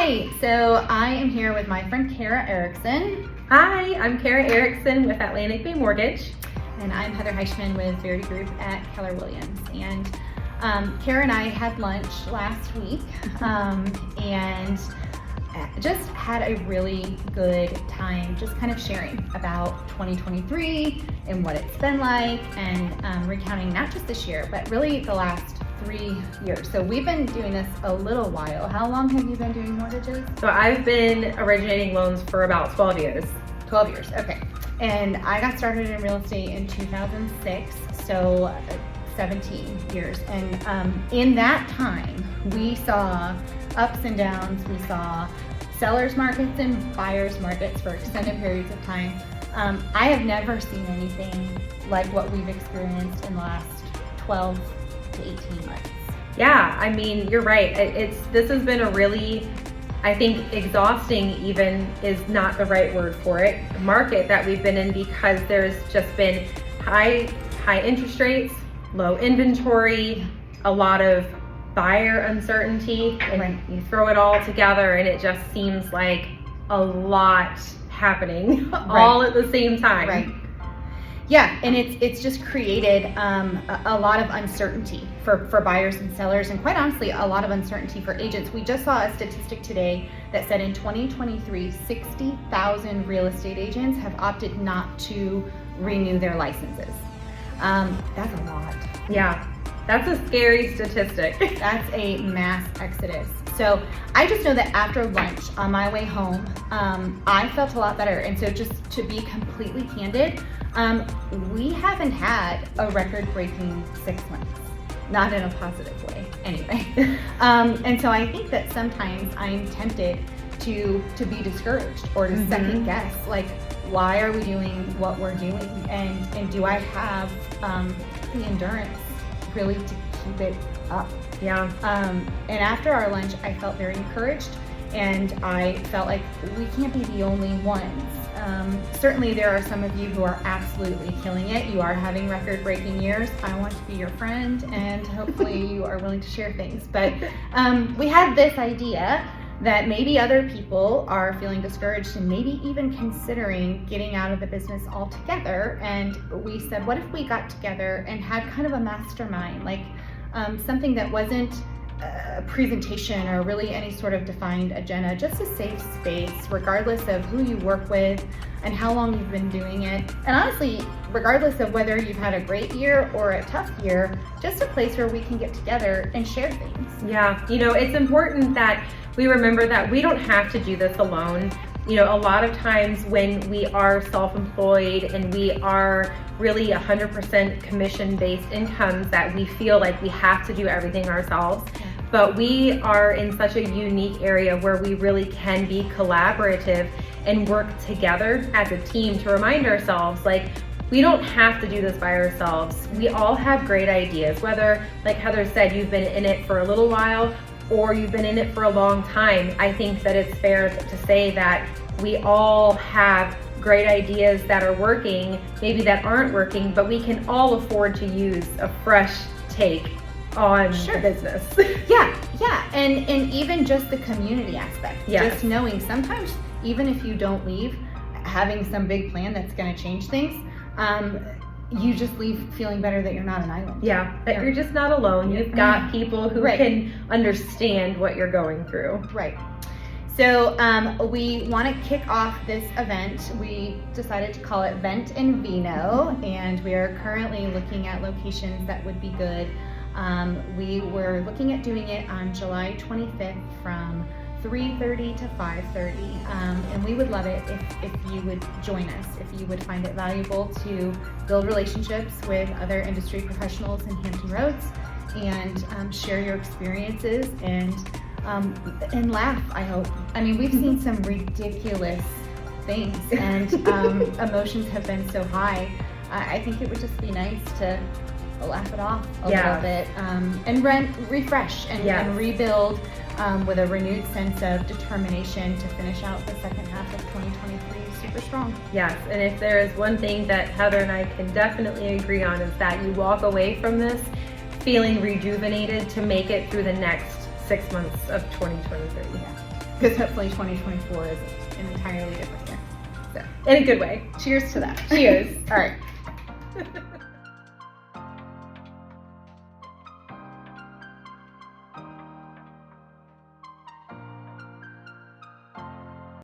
Hi, so I am here with my friend Cara Erickson. Hi, I'm Cara Erickson with Atlantic Bay Mortgage. And I'm Heather Heishman with Verity Group at Keller Williams. And Cara and I had lunch last week and just had a really good time just kind of sharing about 2023 and what it's been like, and recounting not just this year, but really the last 3 years. So we've been doing this a little while. How long have you been doing mortgages? So I've been originating loans for about 12 years. 12 years, okay. And I got started in real estate in 2006, so 17 years. And in that time, we saw ups and downs. We saw sellers markets and buyers markets for extended periods of time. I have never seen anything like what we've experienced in the last 12 to 18 months. Yeah, I mean, you're right. This has been a really, I think, exhausting even is not the right word for it, market that we've been in, because there's just been high interest rates, low inventory, a lot of buyer uncertainty, and Right. you throw it all together and it just seems like a lot happening all at the same time. Right. Yeah, and it's just created a lot of uncertainty for buyers and sellers, and quite honestly, a lot of uncertainty for agents. We just saw a statistic today that said in 2023, 60,000 real estate agents have opted not to renew their licenses. That's a lot. Yeah, that's a scary statistic. That's a mass exodus. So I just know that after lunch on my way home, I felt a lot better. And so just to be completely candid, we haven't had a record-breaking 6 months, not in a positive way anyway. And so I think that sometimes I'm tempted to be discouraged or to second guess, like, why are we doing what we're doing? And do I have the endurance really to keep it up? Yeah. And after our lunch, I felt very encouraged, and I felt like we can't be the only ones. Certainly there are some of you who are absolutely killing it. You are having record-breaking years. I want to be your friend, and hopefully you are willing to share things. But we had this idea that maybe other people are feeling discouraged and maybe even considering getting out of the business altogether. And we said, what if we got together and had kind of a mastermind, like something that wasn't a presentation or really any sort of defined agenda, just a safe space, regardless of who you work with and how long you've been doing it. And honestly, regardless of whether you've had a great year or a tough year, just a place where we can get together and share things. Yeah, it's important that we remember that we don't have to do this alone. A lot of times when we are self-employed and we are really 100% commission-based incomes, that we feel like we have to do everything ourselves. But we are in such a unique area where we really can be collaborative and work together as a team to remind ourselves, like, we don't have to do this by ourselves. We all have great ideas, whether, like Heather said, you've been in it for a little while or you've been in it for a long time. I think that it's fair to say that we all have great ideas that are working, maybe that aren't working, but we can all afford to use a fresh take on the business. Yeah, and even just the community aspect. Yes. Just knowing sometimes, even if you don't leave having some big plan that's gonna change things, you just leave feeling better that you're not an island. Yeah, that you're just not alone. You've got people who can understand what you're going through. Right. So we want to kick off this event. We decided to call it Vent and Vino, and we are currently looking at locations that would be good. We were looking at doing it on July 25th from 3:30 to 5:30, and we would love it if you would join us, if you would find it valuable to build relationships with other industry professionals in Hampton Roads and share your experiences and laugh, I hope. I mean, we've seen some ridiculous things, and emotions have been so high. I think it would just be nice to laugh it off a little bit and refresh and rebuild with a renewed sense of determination to finish out the second half of 2023 super strong. Yes, and if there is one thing that Heather and I can definitely agree on, is that you walk away from this feeling rejuvenated to make it through the next 6 months of 2023. Yeah. because hopefully 2024 is an entirely different year. So, In a good way. cheers to that. Cheers. All right.